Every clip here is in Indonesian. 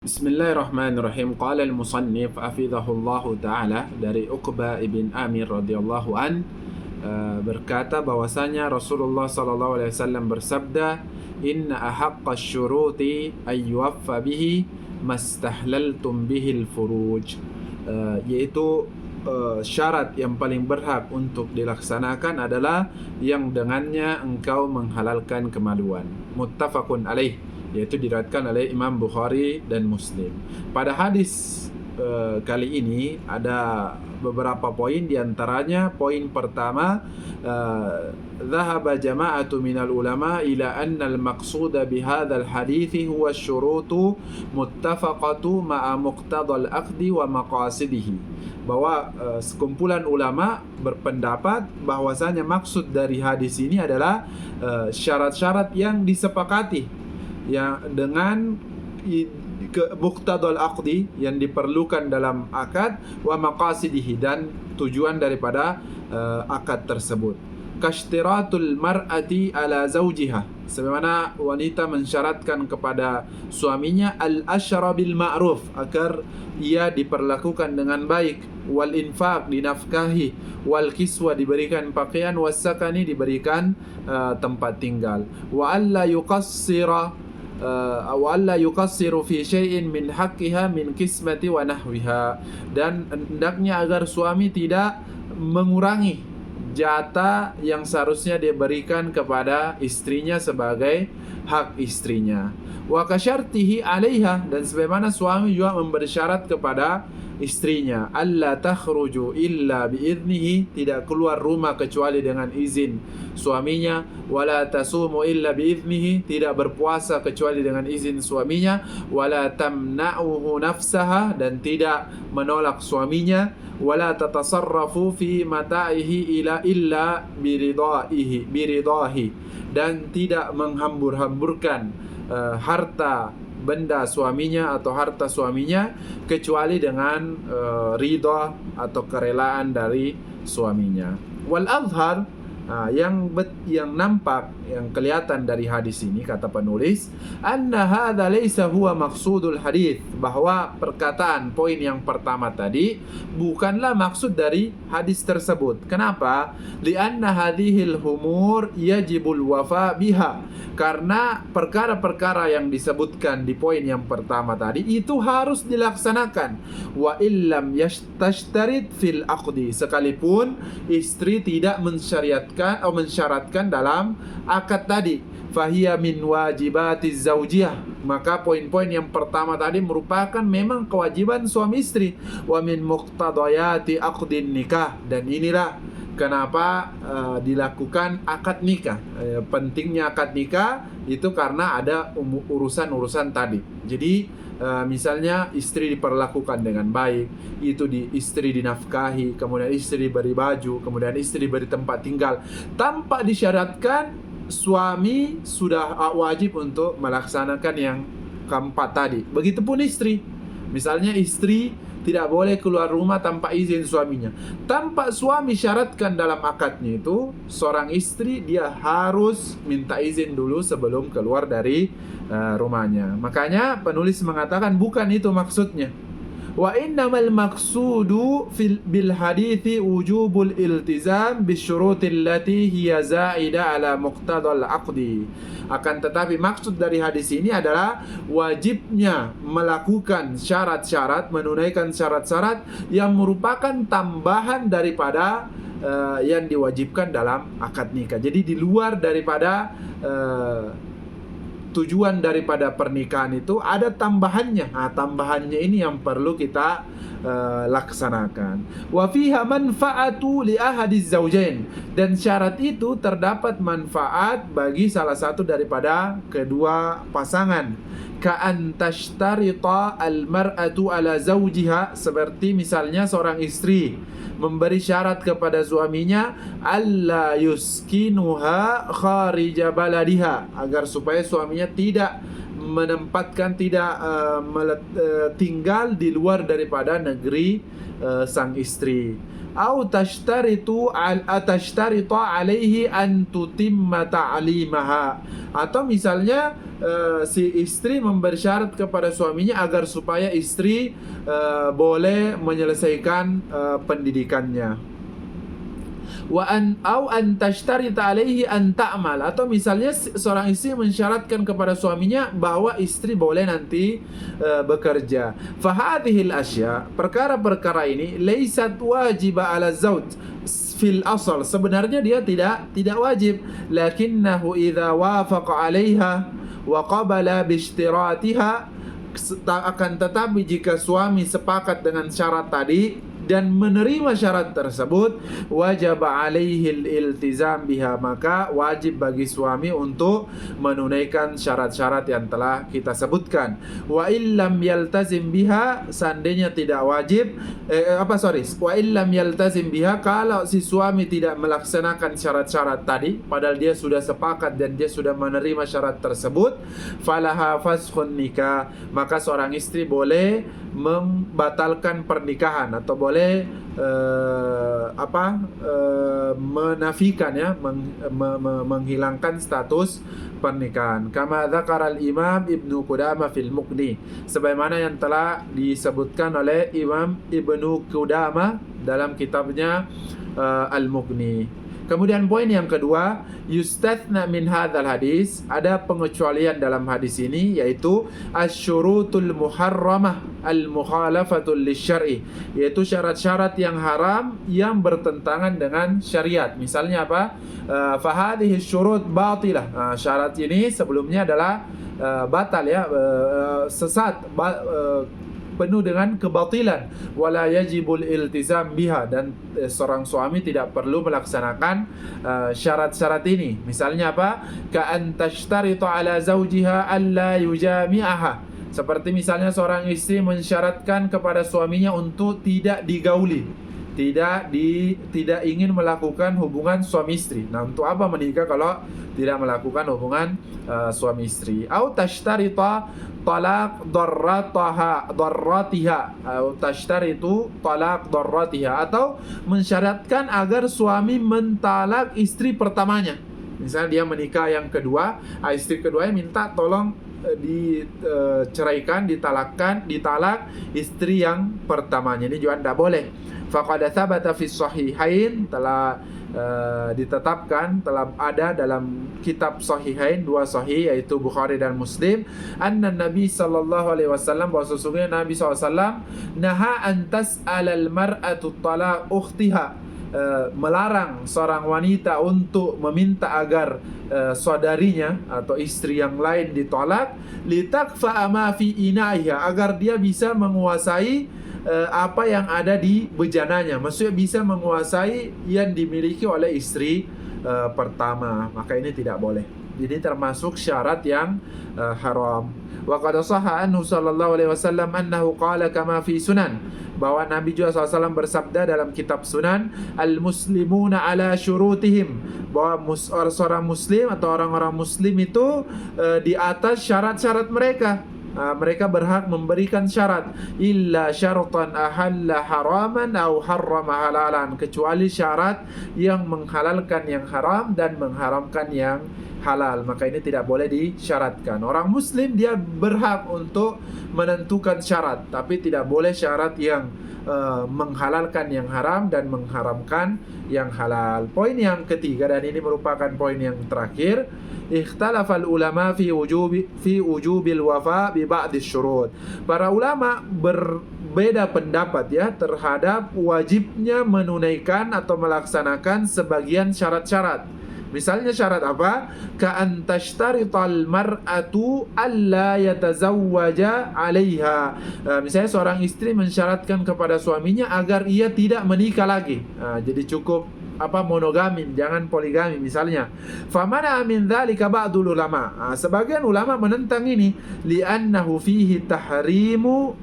Bismillahirrahmanirrahim. Qala al-musannif hafizahullahu ta'ala dari Uqbah ibn Amir radhiyallahu an berkata bahwasanya Rasulullah sallallahu alaihi wasallam bersabda, "Inna ahaqqa syuruti ayyuwaffa bihi mastahlaltum bihil furuj." Yaitu syarat yang paling berhak untuk dilaksanakan adalah yang dengannya engkau menghalalkan kemaluan. Muttafaqun alaih, yaitu diriwayatkan oleh Imam Bukhari dan Muslim. Pada hadis kali ini ada beberapa poin, diantaranya poin pertama, dhahaba jama'atu minal ulama ila anna al-maqsuda bihadzal hadithi huwa syurutu muttafaqatu ma'a muqtadal aqdi wa maqasidihi, bahwa sekumpulan ulama berpendapat bahwasanya maksud dari hadis ini adalah syarat-syarat yang disepakati yang dengan muqtadal aqdi, yang diperlukan dalam akad, wa maqasidihi, dan tujuan daripada akad tersebut. Kashtiratul mar'ati ala zawjiha, sebagaimana wanita mensyaratkan kepada suaminya al-ashra bil ma'ruf, agar ia diperlakukan dengan baik, wal infaq, dinafkahi, wal kiswa, diberikan pakaian, was sakani, diberikan tempat tinggal, wa alla yuqassiru fi syai'in min haqqiha min kismati wa nahwiha, dan hendaknya agar suami tidak mengurangi jatah yang seharusnya diberikan kepada istrinya sebagai hak istrinya. Wa kasyartihi 'alaiha, dan sebagaimana suami juga memberi syarat kepada istrinya, alla takhruju illa biiznihi, tidak keluar rumah kecuali dengan izin suaminya, wala tasumu illa biiznihi, tidak berpuasa kecuali dengan izin suaminya, wala tamna'uhu nafsaha, dan tidak menolak suaminya, wala tatasarrafu fi mata'ihi illa biridahi, dan tidak menghambur-hamburkan harta benda suaminya atau harta suaminya kecuali dengan ridha atau kerelaan dari suaminya. Wal azhar, yang nampak, yang kelihatan dari hadis ini, kata penulis, anna hadza laisa huwa maqsudul hadis, bahwa perkataan poin yang pertama tadi bukanlah maksud dari hadis tersebut. Kenapa? Lianna hadhil humur yajibul wafa biha, karena perkara-perkara yang disebutkan di poin yang pertama tadi itu harus dilaksanakan, wa illam yastashtarit fil aqdi, sekalipun istri tidak mensyaratkan dalam akad tadi. Fahiya min wajibatiz zaujiyah, maka poin-poin yang pertama tadi merupakan memang kewajiban suami istri. Wa min muqtadayati aqdin nikah, dan inilah kenapa dilakukan akad nikah. Pentingnya akad nikah itu karena ada urusan-urusan tadi. Jadi misalnya istri diperlakukan dengan baik, itu istri dinafkahi, kemudian istri diberi baju, kemudian istri diberi tempat tinggal, tanpa disyaratkan, suami sudah wajib untuk melaksanakan yang keempat tadi. Begitupun istri, misalnya istri tidak boleh keluar rumah tanpa izin suaminya. Tanpa suami syaratkan dalam akadnya itu, seorang istri dia harus minta izin dulu sebelum keluar dari rumahnya. Makanya penulis mengatakan bukan itu maksudnya. Wa innamal maqsudu bil hadithi wujubul iltizam bisyurutil lati hiya za'ida ala muqtadal aqdi. Akan tetapi maksud dari hadis ini adalah wajibnya melakukan syarat-syarat, menunaikan syarat-syarat yang merupakan tambahan daripada yang diwajibkan dalam akad nikah. Jadi di luar daripada tujuan daripada pernikahan itu ada tambahannya. Tambahannya ini yang perlu kita laksanakan. Wa fiha manfaatu li ahadiz zaujain, dan syarat itu terdapat manfaat bagi salah satu daripada kedua pasangan. Ka'an tashtarita al-mar'atu ala zawjiha, seperti misalnya seorang istri memberi syarat kepada suaminya alla yuskinuha kharija baladiha, agar supaya suaminya tidak menempatkan tidak tinggal di luar daripada negeri sang istri. Au tashtaritu tashtaritu alaihi an tutimma ta'limaha, atau misalnya si istri memberi syarat kepada suaminya agar supaya istri boleh menyelesaikan pendidikannya. Wa an tashtarita alaihi an ta'mal, atau misalnya seorang istri mensyaratkan kepada suaminya bahwa istri boleh nanti bekerja. Fa hadhil asya, perkara-perkara ini laysat wajiba ala zauj fil asal, sebenarnya dia tidak wajib, lakinnahu idza wafaqa 'alaiha wa qabala bi ishtiratiha, akan tetapi jika suami sepakat dengan syarat tadi dan menerima syarat tersebut, wajib alaihi iltizam biha, maka wajib bagi suami untuk menunaikan syarat-syarat yang telah kita sebutkan. Wa illam yaltazim biha, seandainya tidak wajib wa illam yaltazim biha, kalau si suami tidak melaksanakan syarat-syarat tadi padahal dia sudah sepakat dan dia sudah menerima syarat tersebut, falaha faskhun nikah, maka seorang istri boleh membatalkan pernikahan atau boleh menafikan, ya, menghilangkan status pernikahan. Kama dzakara al-Imam Ibnu Qudamah fil Mughni, sebagaimana yang telah disebutkan oleh Imam Ibnu Qudamah dalam kitabnya Al-Mughni. Kemudian poin yang kedua, yustathna min hadzal hadis, ada pengecualian dalam hadis ini, yaitu asyurutul muharramah al-mukhalafatul lisyar'i, yaitu syarat-syarat yang haram yang bertentangan dengan syariat. Misalnya apa? Fa hadhihi syurut batilah. Syarat ini sebelumnya adalah batal, ya, sesat, penuh dengan kebatilan. Wala yajibul iltizam biha, dan seorang suami tidak perlu melaksanakan syarat-syarat ini. Misalnya apa? Ka an tashtaritu ala zawjiha alla yujami'aha, seperti misalnya seorang istri mensyaratkan kepada suaminya untuk tidak digauli, tidak ingin melakukan hubungan suami istri. Nah, untuk apa menikah kalau tidak melakukan hubungan suami istri? Au tashtarita talaq darratiha, au tashtaritu talaq darratiha, atau mensyaratkan agar suami mentalak istri pertamanya. Misalnya dia menikah yang kedua, istri keduanya minta tolong diceraikan, ditalak istri yang pertamanya. Ini juga tidak boleh. Faqad thabata fi sahihain, telah ditetapkan, telah ada dalam kitab sahihain, dua sahih, yaitu Bukhari dan Muslim, anna Nabi sallallahu alaihi wasallam, bahwa sesungguhnya Nabi SAW naha an tas'alal mar'atu talaq ukhtiha, melarang seorang wanita untuk meminta agar saudarinya atau istri yang lain ditolak, litakfa ma fi inaiha, agar dia bisa menguasai apa yang ada di bejananya, maksudnya bisa menguasai yang dimiliki oleh istri pertama. Maka ini tidak boleh. Jadi termasuk syarat yang haram. Wa qad shahha anhu sallallahu alaihi wasallam annahu qala kama fi sunan, bahwa Nabi juga SAW bersabda dalam kitab Sunan, al-muslimuna ala syurutihim, bahwa seorang muslim atau orang-orang muslim itu di atas syarat-syarat mereka. Mereka berhak memberikan syarat, illa syaratan ahalla haraman au harrama halalan, kecuali syarat yang menghalalkan yang haram dan mengharamkan yang halal. Maka ini tidak boleh disyaratkan. Orang muslim dia berhak untuk menentukan syarat, tapi tidak boleh syarat yang menghalalkan yang haram dan mengharamkan yang halal. Poin yang ketiga, dan ini merupakan poin yang terakhir, ikhtalafal ulama fi wujubil wafa bi ba'd syurut. Para ulama berbeda pendapat, ya, terhadap wajibnya menunaikan atau melaksanakan sebagian syarat-syarat. Misalnya syarat apa? Ka an tashtarital mar'atu alla yatazawwaja 'alaiha. Misalnya seorang istri mensyaratkan kepada suaminya agar ia tidak menikah lagi. Jadi cukup monogami, jangan poligami misalnya. Famana min dzalika ba'dul ulama. Sebagian ulama menentang ini, li'annahu fihi tahrimu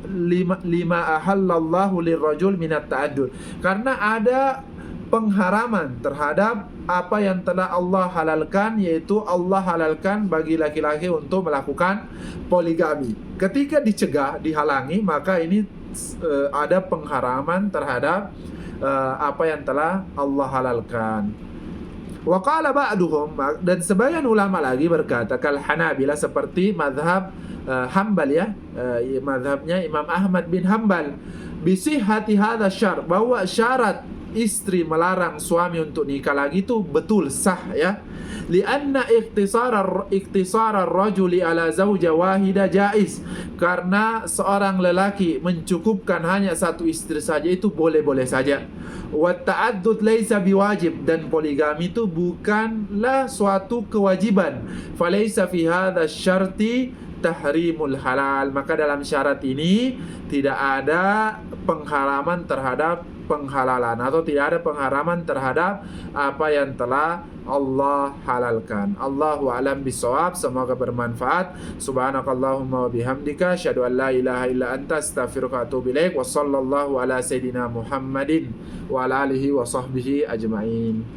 lima ahallallahu lirrajul minat ta'addud. Karena ada pengharaman terhadap apa yang telah Allah halalkan, yaitu Allah halalkan bagi laki-laki untuk melakukan poligami. Ketika dicegah, dihalangi, maka ini ada pengharaman terhadap apa yang telah Allah halalkan. Wa qala ba'duhum, dan sebagian ulama lagi berkata, kal Hanabila, seperti mazhab Hambal ya, mazhabnya Imam Ahmad bin Hambal, bisihhati hadza syar, bahwa syarat istri melarang suami untuk nikah lagi itu betul, sah ya. Lianna iktisar ar-rajuli ala zawja wahida jaiz, karena seorang lelaki mencukupkan hanya satu istri saja itu boleh-boleh saja. Wa ta'addud laisa biwajib, dan poligami itu bukanlah suatu kewajiban. Falaysa fi hadza syarti tahrimul halal, maka dalam syarat ini tidak ada pengharaman terhadap penghalalan, atau tidak ada pengharaman terhadap apa yang telah Allah halalkan. Allahu a'lam bishawab. Semoga bermanfaat. Subhanakallahumma wa bihamdika, asyhadu an la ilaha illa anta, astaghfiruka wa atubu ilaik. Wa sallallahu ala sayidina Muhammadin wa ala alihi wa sahbihi ajma'in.